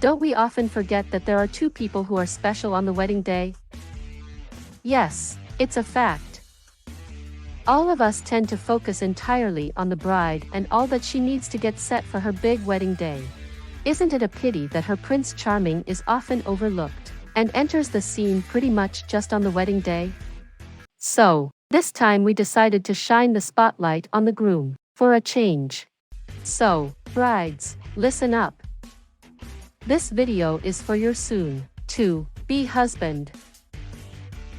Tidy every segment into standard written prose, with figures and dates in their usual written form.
Don't we often forget that there are two people who are special on the wedding day? Yes, it's a fact. All of us tend to focus entirely on the bride and all that she needs to get set for her big wedding day. Isn't it a pity that her Prince Charming is often overlooked and enters the scene pretty much just on the wedding day? So, this time we decided to shine the spotlight on the groom, for a change. So, brides, listen up. This video is for your soon-to-be husband.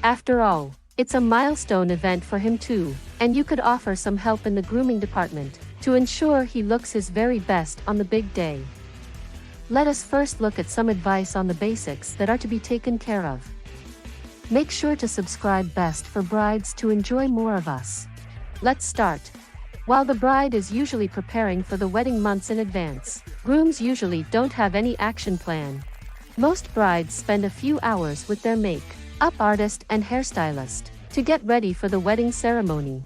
After all, it's a milestone event for him too, and you could offer some help in the grooming department to ensure he looks his very best on the big day. Let us first look at some advice on the basics that are to be taken care of. Make sure to subscribe best for brides to enjoy more of us. Let's start. While the bride is usually preparing for the wedding months in advance, grooms usually don't have any action plan. Most brides spend a few hours with their make-up artist and hairstylist to get ready for the wedding ceremony.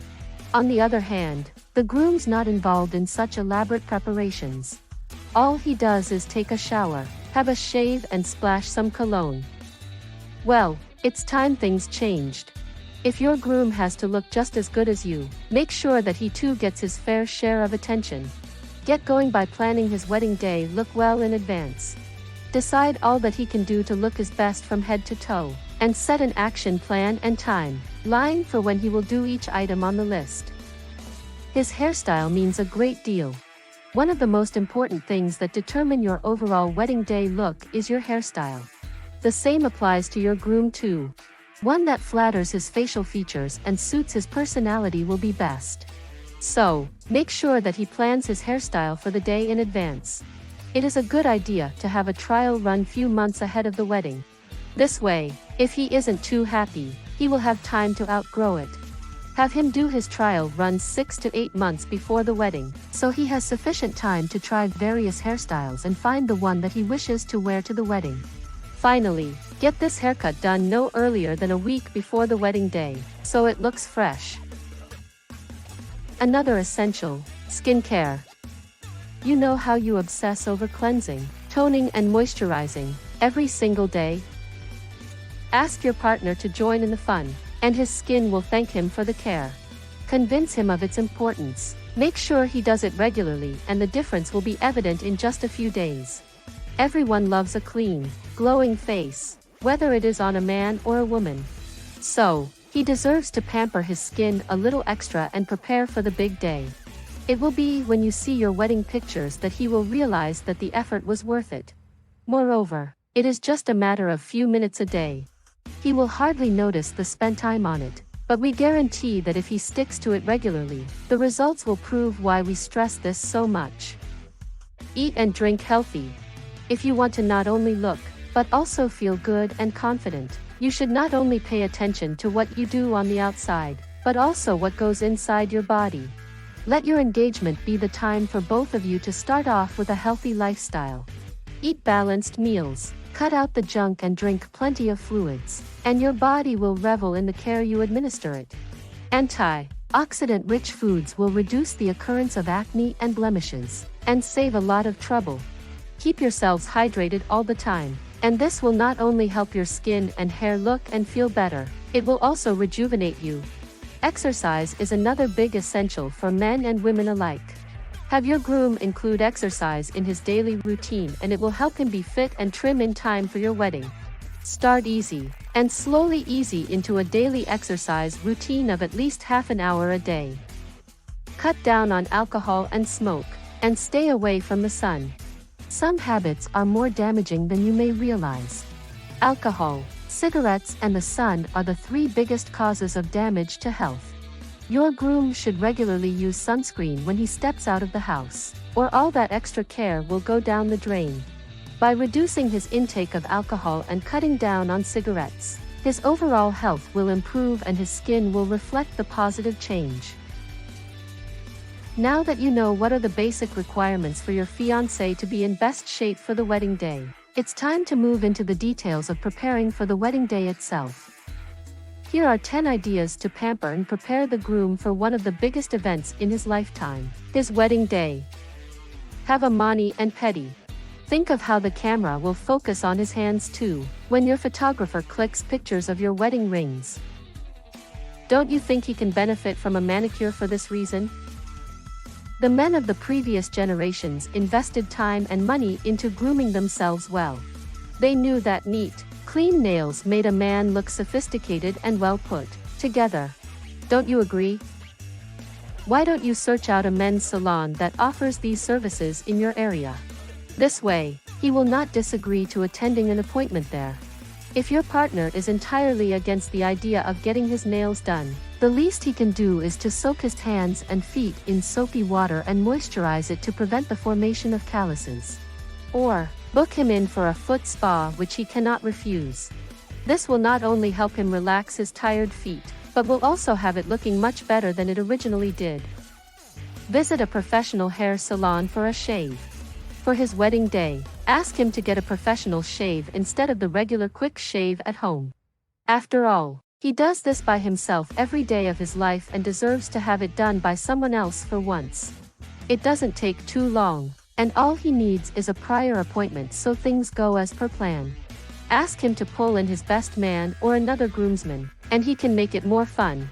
On the other hand, the groom's not involved in such elaborate preparations. All he does is take a shower, have a shave and splash some cologne. Well, it's time things changed. If your groom has to look just as good as you, make sure that he too gets his fair share of attention. Get going by planning his wedding day look well in advance. Decide all that he can do to look his best from head to toe, and set an action plan and timeline for when he will do each item on the list. His hairstyle means a great deal. One of the most important things that determine your overall wedding day look is your hairstyle. The same applies to your groom too. One that flatters his facial features and suits his personality will be best. So, make sure that he plans his hairstyle for the day in advance. It is a good idea to have a trial run few months ahead of the wedding. This way, if he isn't too happy, he will have time to outgrow it. Have him do his trial run 6 to 8 months before the wedding, so he has sufficient time to try various hairstyles and find the one that he wishes to wear to the wedding. Finally, get this haircut done no earlier than a week before the wedding day, so it looks fresh. Another essential, skincare. You know how you obsess over cleansing, toning and moisturizing every single day? Ask your partner to join in the fun, and his skin will thank him for the care. Convince him of its importance. Make sure he does it regularly and the difference will be evident in just a few days. Everyone loves a clean, glowing face, whether it is on a man or a woman. So, he deserves to pamper his skin a little extra and prepare for the big day. It will be when you see your wedding pictures that he will realize that the effort was worth it. Moreover, it is just a matter of few minutes a day. He will hardly notice the spent time on it, but we guarantee that if he sticks to it regularly, the results will prove why we stress this so much. Eat and drink healthy. If you want to not only look, but also feel good and confident, you should not only pay attention to what you do on the outside, but also what goes inside your body. Let your engagement be the time for both of you to start off with a healthy lifestyle. Eat balanced meals, cut out the junk and drink plenty of fluids, and your body will revel in the care you administer it. Antioxidant-rich foods will reduce the occurrence of acne and blemishes, and save a lot of trouble. Keep yourselves hydrated all the time, and this will not only help your skin and hair look and feel better, it will also rejuvenate you. Exercise is another big essential for men and women alike. Have your groom include exercise in his daily routine and it will help him be fit and trim in time for your wedding. Start easy, and slowly ease into a daily exercise routine of at least half an hour a day. Cut down on alcohol and smoke, and stay away from the sun. Some habits are more damaging than you may realize. Alcohol, cigarettes and the sun are the 3 biggest causes of damage to health. Your groom should regularly use sunscreen when he steps out of the house, or all that extra care will go down the drain. By reducing his intake of alcohol and cutting down on cigarettes, his overall health will improve and his skin will reflect the positive change. Now that you know what are the basic requirements for your fiancé to be in best shape for the wedding day, it's time to move into the details of preparing for the wedding day itself. Here are 10 ideas to pamper and prepare the groom for one of the biggest events in his lifetime, his wedding day. Have a mani and pedi. Think of how the camera will focus on his hands too, when your photographer clicks pictures of your wedding rings. Don't you think he can benefit from a manicure for this reason? The men of the previous generations invested time and money into grooming themselves well. They knew that neat, clean nails made a man look sophisticated and well put together. Don't you agree? Why don't you search out a men's salon that offers these services in your area? This way, he will not disagree to attending an appointment there. If your partner is entirely against the idea of getting his nails done, the least he can do is to soak his hands and feet in soapy water and moisturize it to prevent the formation of calluses. Or, book him in for a foot spa, which he cannot refuse. This will not only help him relax his tired feet, but will also have it looking much better than it originally did. Visit a professional hair salon for a shave. For his wedding day, ask him to get a professional shave instead of the regular quick shave at home. After all, he does this by himself every day of his life and deserves to have it done by someone else for once. It doesn't take too long, and all he needs is a prior appointment so things go as per plan. Ask him to pull in his best man or another groomsman, and he can make it more fun.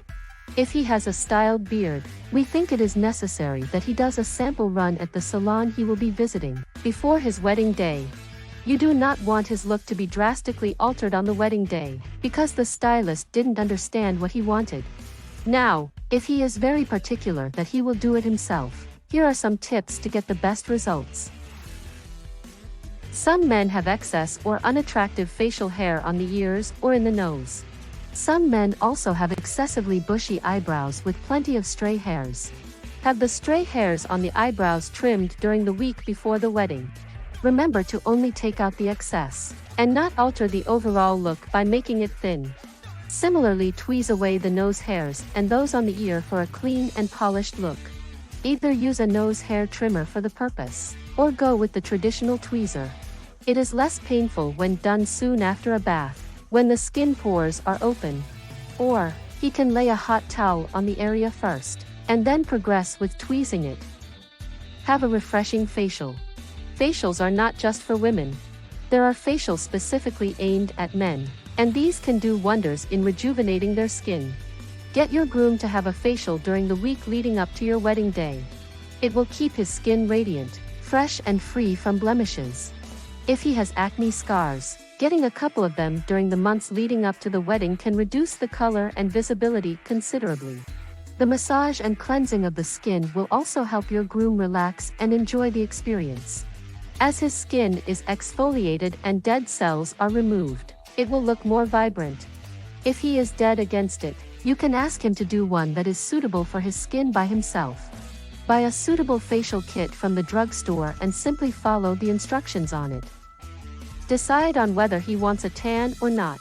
If he has a styled beard, we think it is necessary that he does a sample run at the salon he will be visiting before his wedding day. You do not want his look to be drastically altered on the wedding day, because the stylist didn't understand what he wanted. Now, if he is very particular that he will do it himself, here are some tips to get the best results. Some men have excess or unattractive facial hair on the ears or in the nose. Some men also have excessively bushy eyebrows with plenty of stray hairs. Have the stray hairs on the eyebrows trimmed during the week before the wedding. Remember to only take out the excess, and not alter the overall look by making it thin. Similarly, tweeze away the nose hairs and those on the ear for a clean and polished look. Either use a nose hair trimmer for the purpose, or go with the traditional tweezer. It is less painful when done soon after a bath, when the skin pores are open. Or, he can lay a hot towel on the area first, and then progress with tweezing it. Have a refreshing facial. Facials are not just for women. There are facials specifically aimed at men, and these can do wonders in rejuvenating their skin. Get your groom to have a facial during the week leading up to your wedding day. It will keep his skin radiant, fresh and free from blemishes. If he has acne scars, getting a couple of them during the months leading up to the wedding can reduce the color and visibility considerably. The massage and cleansing of the skin will also help your groom relax and enjoy the experience. As his skin is exfoliated and dead cells are removed, it will look more vibrant. If he is dead against it, you can ask him to do one that is suitable for his skin by himself. Buy a suitable facial kit from the drugstore and simply follow the instructions on it. Decide on whether he wants a tan or not.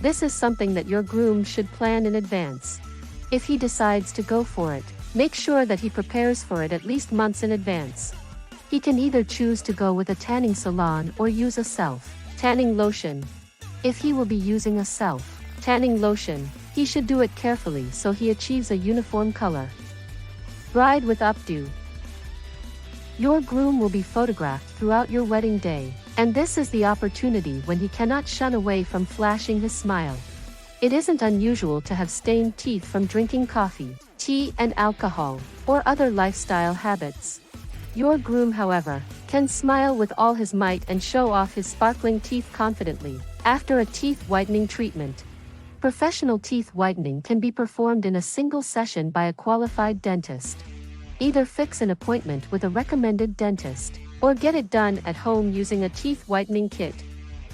This is something that your groom should plan in advance. If he decides to go for it, make sure that he prepares for it at least months in advance. He can either choose to go with a tanning salon or use a self-tanning lotion. If he will be using a self-tanning lotion, he should do it carefully so he achieves a uniform color. Bride with updo. Your groom will be photographed throughout your wedding day, and this is the opportunity when he cannot shun away from flashing his smile. It isn't unusual to have stained teeth from drinking coffee, tea and alcohol, or other lifestyle habits. Your groom, however, can smile with all his might and show off his sparkling teeth confidently, after a teeth whitening treatment. Professional teeth whitening can be performed in a single session by a qualified dentist. Either fix an appointment with a recommended dentist, or get it done at home using a teeth whitening kit.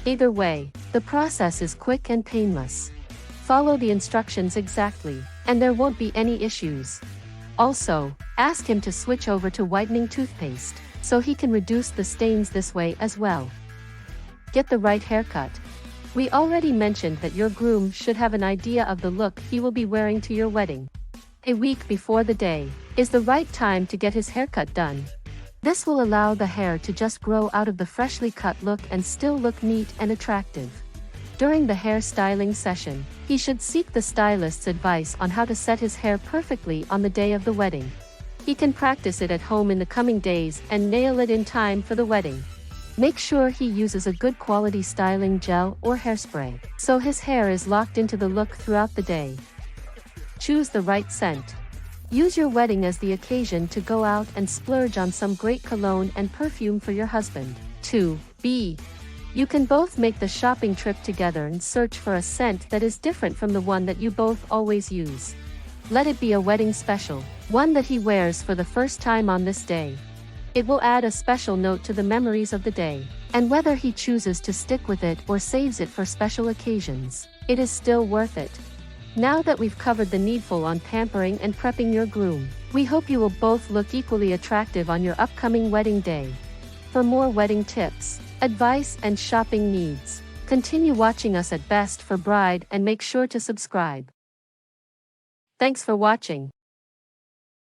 Either way, the process is quick and painless. Follow the instructions exactly, and there won't be any issues. Also, ask him to switch over to whitening toothpaste, so he can reduce the stains this way as well. Get the right haircut. We already mentioned that your groom should have an idea of the look he will be wearing to your wedding. A week before the day is the right time to get his haircut done. This will allow the hair to just grow out of the freshly cut look and still look neat and attractive. During the hairstyling session, he should seek the stylist's advice on how to set his hair perfectly on the day of the wedding. He can practice it at home in the coming days and nail it in time for the wedding. Make sure he uses a good quality styling gel or hairspray, so his hair is locked into the look throughout the day. Choose the right scent. Use your wedding as the occasion to go out and splurge on some great cologne and perfume for your husband. 2b. You can both make the shopping trip together and search for a scent that is different from the one that you both always use. Let it be a wedding special, one that he wears for the first time on this day. It will add a special note to the memories of the day, and whether he chooses to stick with it or saves it for special occasions, it is still worth it. Now that we've covered the needful on pampering and prepping your groom, we hope you will both look equally attractive on your upcoming wedding day. For more wedding tips, advice and shopping needs, continue watching us at Best for Bride and make sure to subscribe. Thanks for watching.